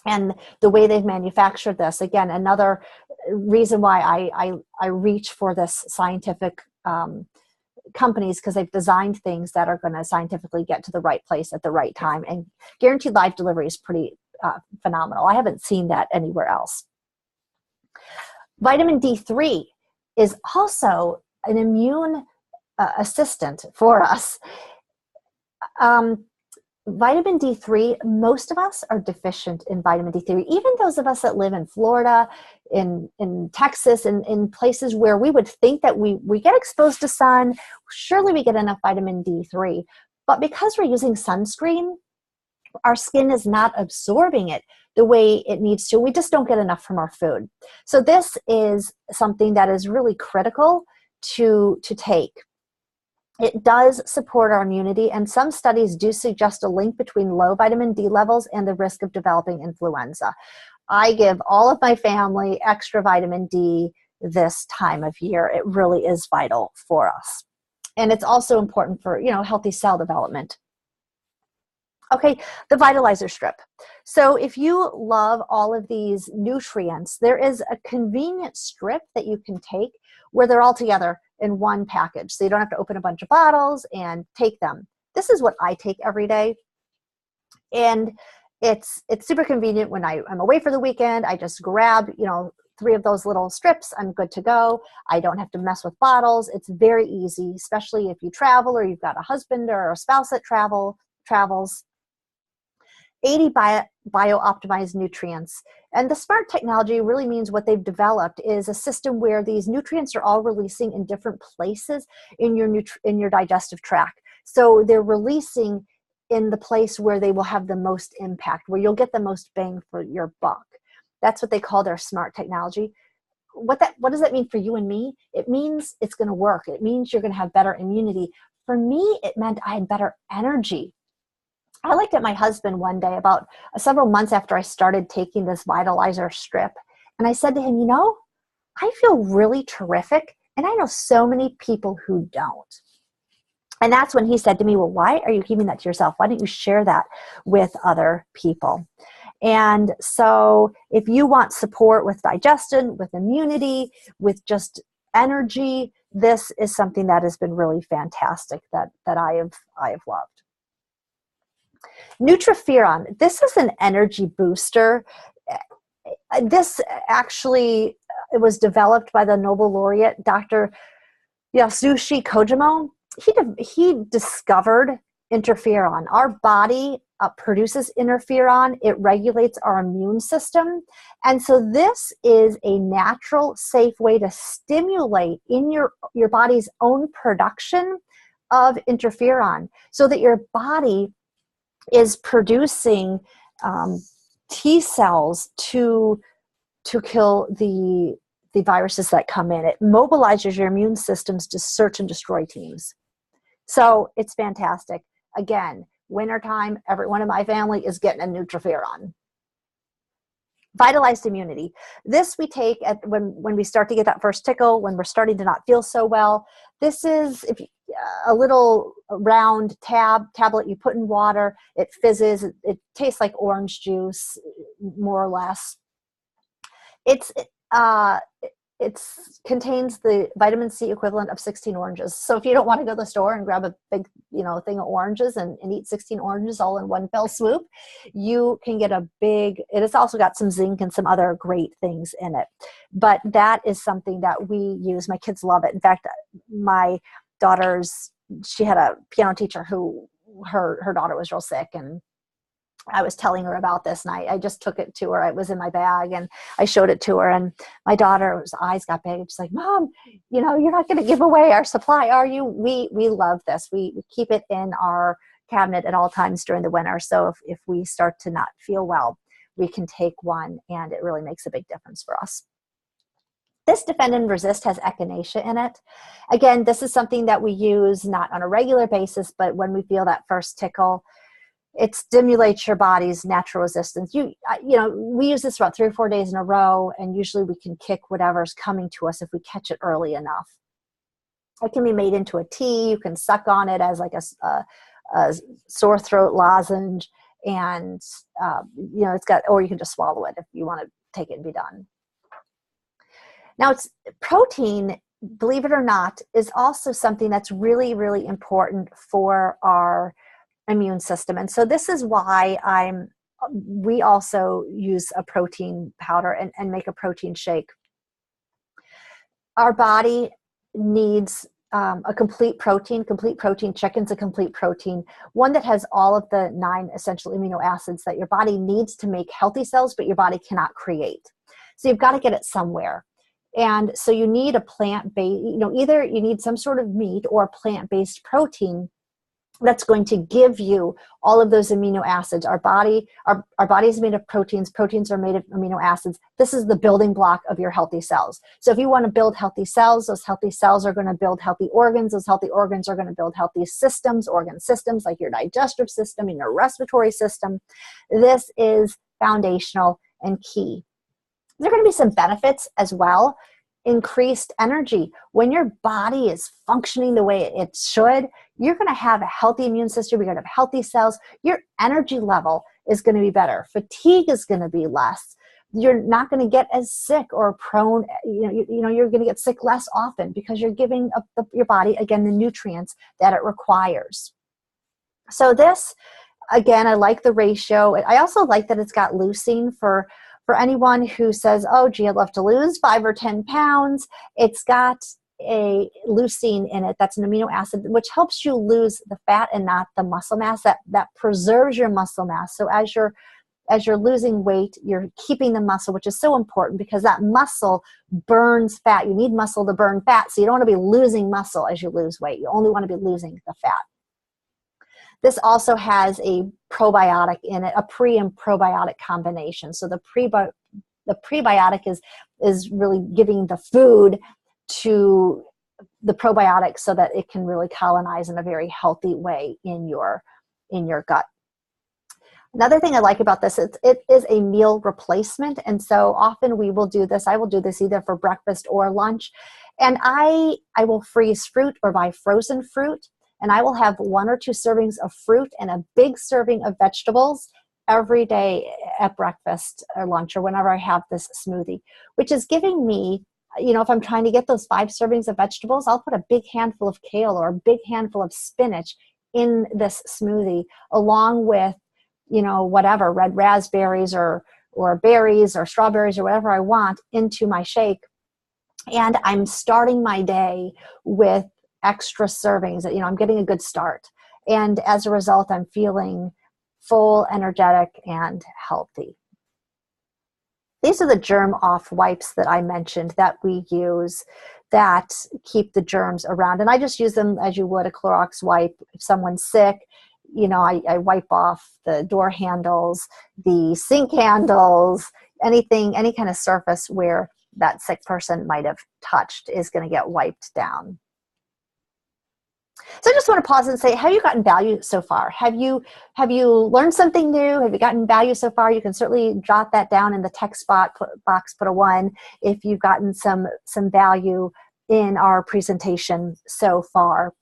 Speaker 1: And the way they've manufactured this, again, another reason why I reach for this scientific companies, because they've designed things that are going to scientifically get to the right place at the right time. And guaranteed live delivery is pretty phenomenal. I haven't seen that anywhere else. Vitamin D3 is also an immune assistant for us. Vitamin D3, most of us are deficient in vitamin D3. Even those of us that live in Florida, in Texas, in places where we would think that we get exposed to sun, surely we get enough vitamin D3. But because we're using sunscreen, our skin is not absorbing it the way it needs to. We just don't get enough from our food. So this is something that is really critical to take. It does support our immunity, and some studies do suggest a link between low vitamin D levels and the risk of developing influenza. I give all of my family extra vitamin D this time of year. It really is vital for us. And it's also important for, healthy cell development. Okay, the Vitalizer Strip. So if you love all of these nutrients, there is a convenient strip that you can take where they're all together in one package. So you don't have to open a bunch of bottles and take them. This is what I take every day. And it's super convenient when I'm away for the weekend. I just grab, 3 of those little strips. I'm good to go. I don't have to mess with bottles. It's very easy, especially if you travel or you've got a husband or a spouse that travels. 80 bio-optimized nutrients. And the SMART technology really means what they've developed is a system where these nutrients are all releasing in different places in your digestive tract. So they're releasing in the place where they will have the most impact, where you'll get the most bang for your buck. That's what they call their SMART technology. What does that mean for you and me? It means it's going to work. It means you're going to have better immunity. For me, it meant I had better energy. I looked at my husband one day about several months after I started taking this Vitalizer Strip, and I said to him, I feel really terrific, and I know so many people who don't. And that's when he said to me, well, why are you keeping that to yourself? Why don't you share that with other people? And so if you want support with digestion, with immunity, with just energy, this is something that has been really fantastic that I have loved. Nutriferon, this is an energy booster. This actually, it was developed by the Nobel laureate, Dr. Yasushi Kojima. He discovered interferon. Our body produces interferon. It regulates our immune system. And so this is a natural, safe way to stimulate in your body's own production of interferon so that your body is producing T cells to kill the viruses that come in. It mobilizes your immune systems to search and destroy teams. So it's fantastic. Again, wintertime, everyone in my family is getting a Nutriferon. Vitalized immunity. This we take when we start to get that first tickle, when we're starting to not feel so well. This is a little round tablet you put in water. It fizzes. It tastes like orange juice, more or less. It contains the vitamin C equivalent of 16 oranges. So if you don't want to go to the store and grab a big, thing of oranges and eat 16 oranges all in one fell swoop, you can get it has also got some zinc and some other great things in it. But that is something that we use. My kids love it. In fact, my she had a piano teacher who her daughter was real sick, and I was telling her about this, and I just took it to her. It was in my bag, and I showed it to her, and my daughter's eyes got big. She's like, "Mom, you're not going to give away our supply, are you?" We love this. We keep it in our cabinet at all times during the winter. So if we start to not feel well, we can take one, and it really makes a big difference for us. This Defend and Resist has echinacea in it. Again, this is something that we use not on a regular basis, but when we feel that first tickle. It stimulates your body's natural resistance. We use this about 3 or 4 days in a row, and usually we can kick whatever's coming to us if we catch it early enough. It can be made into a tea. You can suck on it as like a sore throat lozenge, and or you can just swallow it if you want to take it and be done. Now, it's protein, believe it or not, is also something that's really, really important for our immune system. And so this is why we also use a protein powder and make a protein shake. Our body needs a complete protein. Chicken's a complete protein, one that has all of the 9 essential amino acids that your body needs to make healthy cells, but your body cannot create. So you've got to get it somewhere. And so you need a plant-based, either you need some sort of meat or plant-based protein that's going to give you all of those amino acids. Our body is made of proteins. Proteins are made of amino acids. This is the building block of your healthy cells. So if you want to build healthy cells, those healthy cells are going to build healthy organs. Those healthy organs are going to build healthy systems, organ systems like your digestive system and your respiratory system. This is foundational and key. There are going to be some benefits as well. Increased energy. When your body is functioning the way it should, you're going to have a healthy immune system. You're going to have healthy cells. Your energy level is going to be better. Fatigue is going to be less. You're not going to get as sick or prone. You're going to get sick less often because you're giving your body, again, the nutrients that it requires. So this, again, I like the ratio. I also like that it's got leucine for anyone who says, "Oh, gee, I'd love to lose 5 or 10 pounds." It's got a leucine in it. That's an amino acid which helps you lose the fat and not the muscle mass. That preserves your muscle mass. So as you're losing weight, you're keeping the muscle, which is so important because that muscle burns fat. You need muscle to burn fat, so you don't want to be losing muscle as you lose weight. You only want to be losing the fat. This also has a probiotic in it, a pre and probiotic combination. So the prebiotic is really giving the food to the probiotic so that it can really colonize in a very healthy way in your gut. Another thing I like about this, it is a meal replacement. And so often we will do this. I will do this either for breakfast or lunch. And I will freeze fruit or buy frozen fruit. And I will have 1 or 2 servings of fruit and a big serving of vegetables every day at breakfast or lunch or whenever I have this smoothie, which is giving me If I'm trying to get those 5 servings of vegetables, I'll put a big handful of kale or a big handful of spinach in this smoothie, along with, whatever, red raspberries or berries or strawberries or whatever I want into my shake. And I'm starting my day with extra servings. I'm getting a good start. And as a result, I'm feeling full, energetic, and healthy. These are the germ off wipes that I mentioned that we use that keep the germs around. And I just use them as you would a Clorox wipe. If someone's sick, I wipe off the door handles, the sink handles, any kind of surface where that sick person might have touched is going to get wiped down. So I just want to pause and say, have you gotten value so far? Have you learned something new? Have you gotten value so far? You can certainly jot that down in the text box, put a 1 if you've gotten some value in our presentation so far.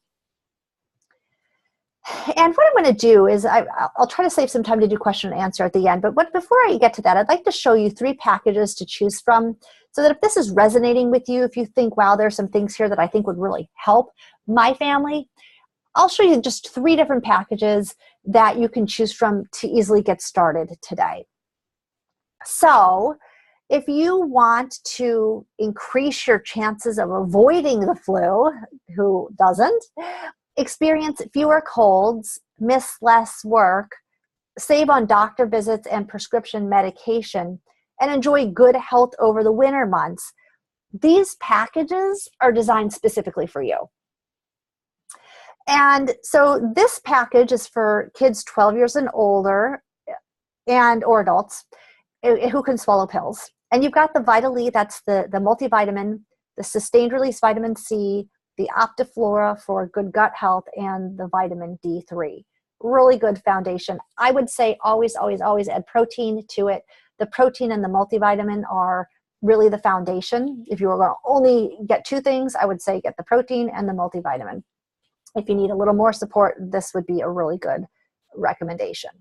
Speaker 1: And what I'm going to do is I'll try to save some time to do question and answer at the end. But before I get to that, I'd like to show you 3 packages to choose from, so that if this is resonating with you, if you think, wow, there's some things here that I think would really help my family, I'll show you just 3 different packages that you can choose from to easily get started today. So if you want to increase your chances of avoiding the flu, who doesn't, experience fewer colds, miss less work, save on doctor visits and prescription medication, and enjoy good health over the winter months, these packages are designed specifically for you. And so this package is for kids 12 years and older or adults who can swallow pills. And you've got the Vitaly, that's the multivitamin, the sustained release vitamin C, the Optiflora for good gut health, and the vitamin D3. Really good foundation. I would say always, always, always add protein to it. The protein and the multivitamin are really the foundation. If you were going to only get 2 things, I would say get the protein and the multivitamin. If you need a little more support, this would be a really good recommendation.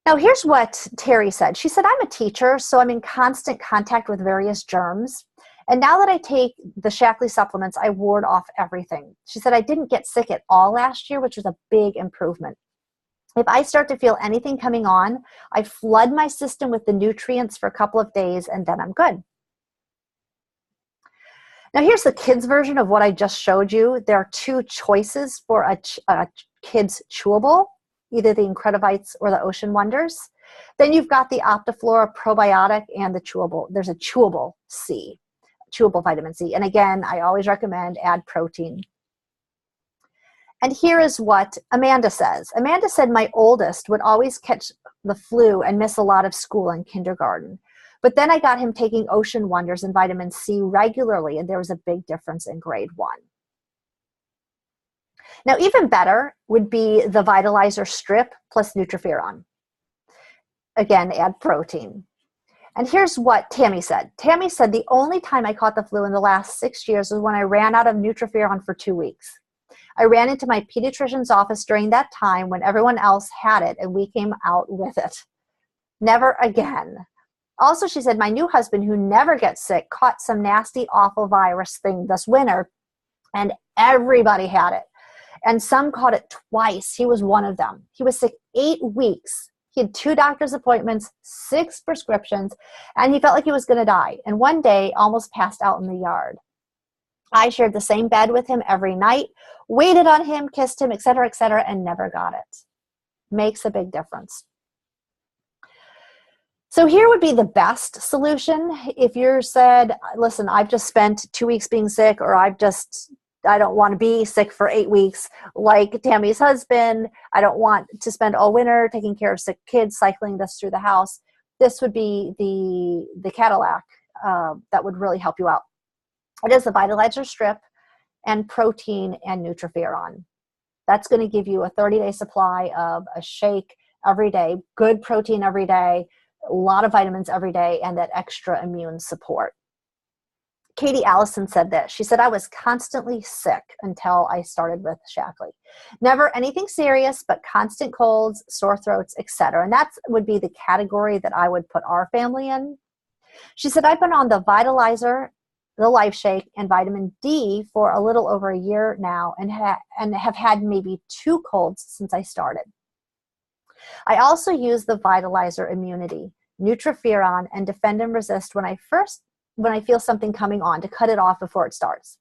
Speaker 1: Now, here's what Terry said. She said, I'm a teacher, so I'm in constant contact with various germs. And now that I take the Shaklee supplements, I ward off everything. She said, I didn't get sick at all last year, which was a big improvement. If I start to feel anything coming on, I flood my system with the nutrients for a couple of days, and then I'm good. Now, here's the kids' version of what I just showed you. There are 2 choices for a kid's chewable, either the Incredivites or the Ocean Wonders. Then you've got the Optiflora probiotic and the chewable. There's a chewable vitamin C. And again, I always recommend add protein. And here is what Amanda says. Amanda said, my oldest would always catch the flu and miss a lot of school in kindergarten. But then I got him taking Ocean Wonders and vitamin C regularly, and there was a big difference in grade 1. Now, even better would be the Vitalizer Strip plus Nutriferon. Again, add protein. And here's what Tammy said. Tammy said, the only time I caught the flu in the last 6 years was when I ran out of Nutriferon for 2 weeks. I ran into my pediatrician's office during that time when everyone else had it, and we came out with it. Never again. Also, she said, my new husband, who never gets sick, caught some nasty, awful virus thing this winter, and everybody had it. And some caught it twice. He was one of them. He was sick 8 weeks. He had 2 doctor's appointments, 6 prescriptions, and he felt like he was going to die. And one day, almost passed out in the yard. I shared the same bed with him every night, waited on him, kissed him, etc., and never got it. Makes a big difference. So here would be the best solution. If you're said, listen, I've just spent 2 weeks being sick, or I don't want to be sick for 8 weeks like Tammy's husband. I don't want to spend all winter taking care of sick kids, cycling this through the house. This would be the Cadillac that would really help you out. It is the Vitalizer Strip and protein and Nutriferon. That's going to give you a 30-day supply of a shake every day, good protein every day, a lot of vitamins every day, and that extra immune support. Katie Allison said this. She said, I was constantly sick until I started with Shaklee. Never anything serious, but constant colds, sore throats, etc. And that would be the category that I would put our family in. She said, I've been on the Vitalizer, the Life Shake, and vitamin D for a little over a year now and have had maybe 2 colds since I started. I also use the Vitalizer Immunity, Nutriferon, and Defend and Resist when I feel something coming on to cut it off before it starts.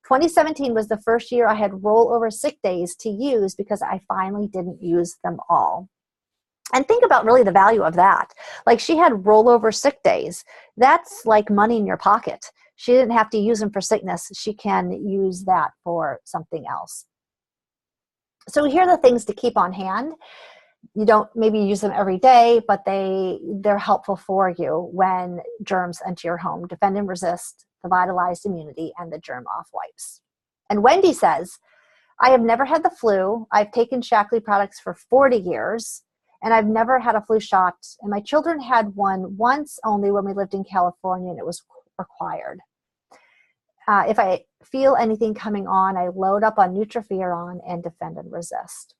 Speaker 1: 2017 was the first year I had rollover sick days to use because I finally didn't use them all. And think about really the value of that. Like, she had rollover sick days. That's like money in your pocket. She didn't have to use them for sickness. She can use that for something else. So here are the things to keep on hand. You don't maybe use them every day, but they're helpful for you when germs enter your home. Defend and Resist, the Vitalized Immunity, and the Germ Off wipes. And Wendy says, I have never had the flu. I've taken Shaklee products for 40 years, and I've never had a flu shot. And my children had one once only when we lived in California, and it was required. If I feel anything coming on, I load up on Nutriferon and Defend and Resist.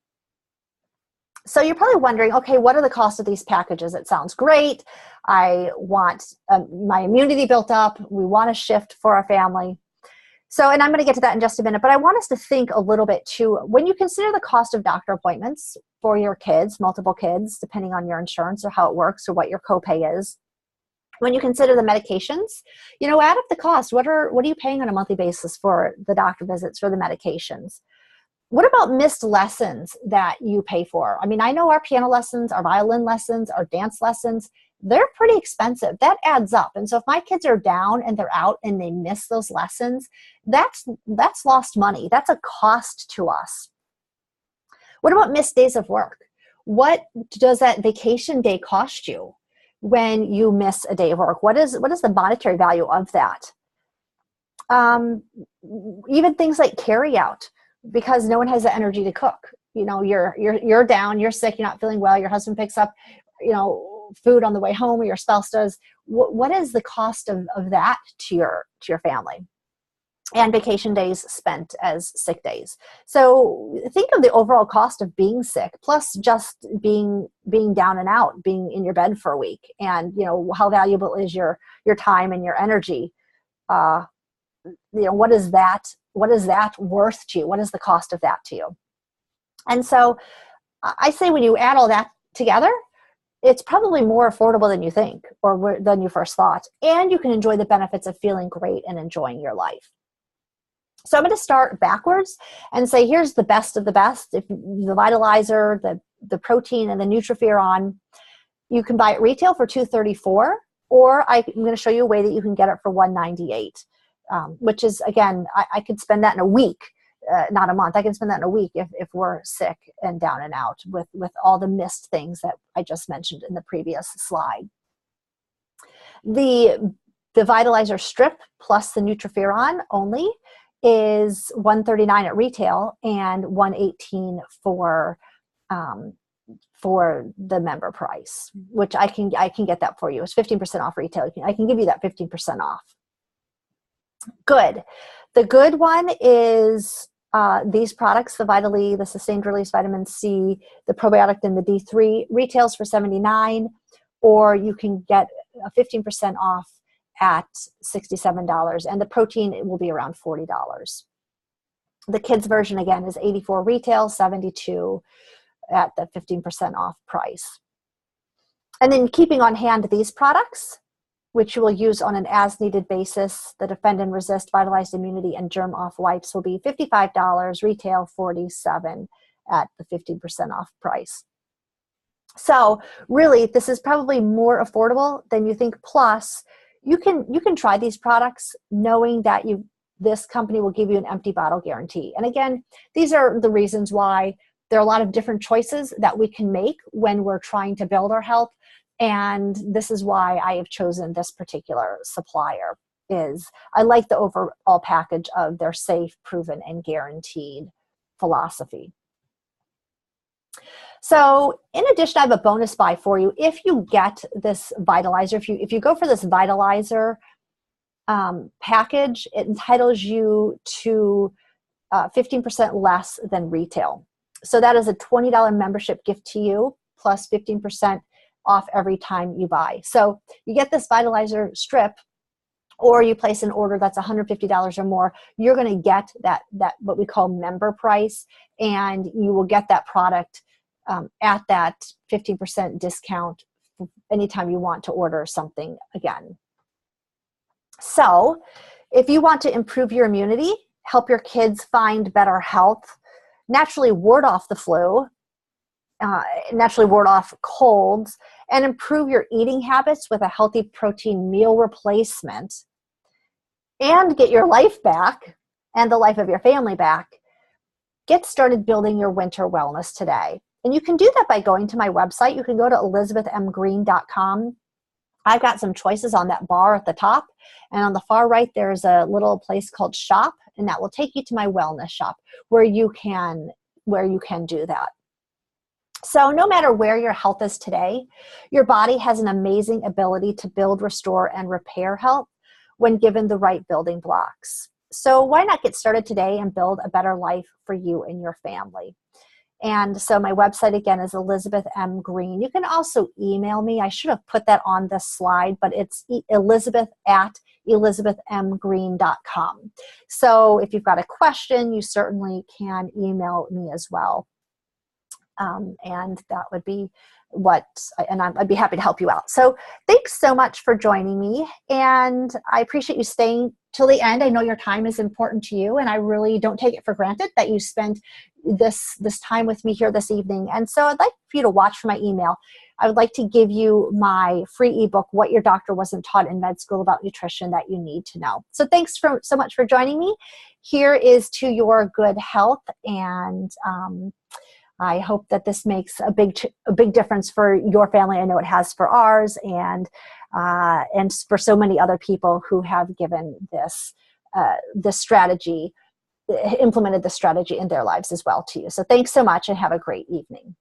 Speaker 1: So you're probably wondering, okay, what are the costs of these packages? It sounds great. I want my immunity built up. We want to shift for our family. So, and I'm going to get to that in just a minute, but I want us to think a little bit too, when you consider the cost of doctor appointments for your kids, multiple kids, depending on your insurance or how it works or what your copay is. When you consider the medications, add up the cost. What are you paying on a monthly basis for the doctor visits, for the medications? What about missed lessons that you pay for? I mean, I know our piano lessons, our violin lessons, our dance lessons, they're pretty expensive. That adds up. And so if my kids are down and they're out and they miss those lessons, that's lost money. That's a cost to us. What about missed days of work? What does that vacation day cost you when you miss a day of work? What is the monetary value of that? Even things like carry out, because no one has the energy to cook. You're down, you're sick, you're not feeling well, your husband picks up, food on the way home, or your spouse does. What is the cost of that to your family? And vacation days spent as sick days. So think of the overall cost of being sick, plus just being down and out, being in your bed for a week. And how valuable is your time and your energy? What is that worth to you? What is the cost of that to you? And so I say, when you add all that together, it's probably more affordable than you think, or than you first thought. And you can enjoy the benefits of feeling great and enjoying your life. So I'm going to start backwards and say, here's the best of the best. If the Vitalizer, the protein, and the Nutriferon, you can buy it retail for $234, or I'm going to show you a way that you can get it for $198, which is, again, I could spend that in a week, not a month. I can spend that in a week if we're sick and down and out with all the missed things that I just mentioned in the previous slide. The Vitalizer strip plus the Nutriferon only is $139 at retail and $118 for the member price, which I can get that for you. It's 15% off retail. I can give you that 15% off. Good. The good one is these products, the Vitally, the Sustained Release Vitamin C, the Probiotic, and the D3, retails for $79, or you can get a 15% off at $67, and the protein, it will be around $40. The kids version, again, is $84 retail, $72 at the 15% off price. And then keeping on hand these products, which you will use on an as-needed basis, the Defend and Resist, Vitalized Immunity, and Germ Off wipes will be $55 retail, $47 at the 15% off price. So really, this is probably more affordable than you think. Plus, you can try these products knowing that this company will give you an empty bottle guarantee. And again, these are the reasons why there are a lot of different choices that we can make when we're trying to build our health. And this is why I have chosen this particular supplier. I like the overall package of their safe, proven, and guaranteed philosophy. So in addition, I have a bonus buy for you. If you get this Vitalizer, if you go for this Vitalizer package, it entitles you to 15% less than retail. So that is a $20 membership gift to you, plus 15% off every time you buy. So you get this Vitalizer strip, or you place an order that's $150 or more, you're going to get that what we call member price, and you will get that product at that 15% discount anytime you want to order something again. So if you want to improve your immunity, help your kids find better health, naturally ward off the flu, naturally ward off colds, and improve your eating habits with a healthy protein meal replacement, and get your life back and the life of your family back, get started building your winter wellness today. And you can do that by going to my website. You can go to elizabethmgreen.com. I've got some choices on that bar at the top. And on the far right, there's a little place called Shop, and that will take you to my wellness shop where you can do that. So no matter where your health is today, your body has an amazing ability to build, restore, and repair health when given the right building blocks. So why not get started today and build a better life for you and your family? And so my website again is Elizabeth M. Green. You can also email me. I should have put that on this slide, but it's elizabeth@elizabethmgreen.com. So if you've got a question, you certainly can email me as well. And that would be I'd be happy to help you out. So thanks so much for joining me, and I appreciate you staying till the end. I know your time is important to you, and I really don't take it for granted that you spent this time with me here this evening. And so I'd like for you to watch for my email. I would like to give you my free ebook, What Your Doctor Wasn't Taught in Med School About Nutrition That You Need to Know. So thanks so much for joining me. Here is to your good health, and I hope that this makes a big difference for your family. I know it has for ours, and for so many other people who have given this strategy, implemented the strategy in their lives as well to you. So thanks so much, and have a great evening.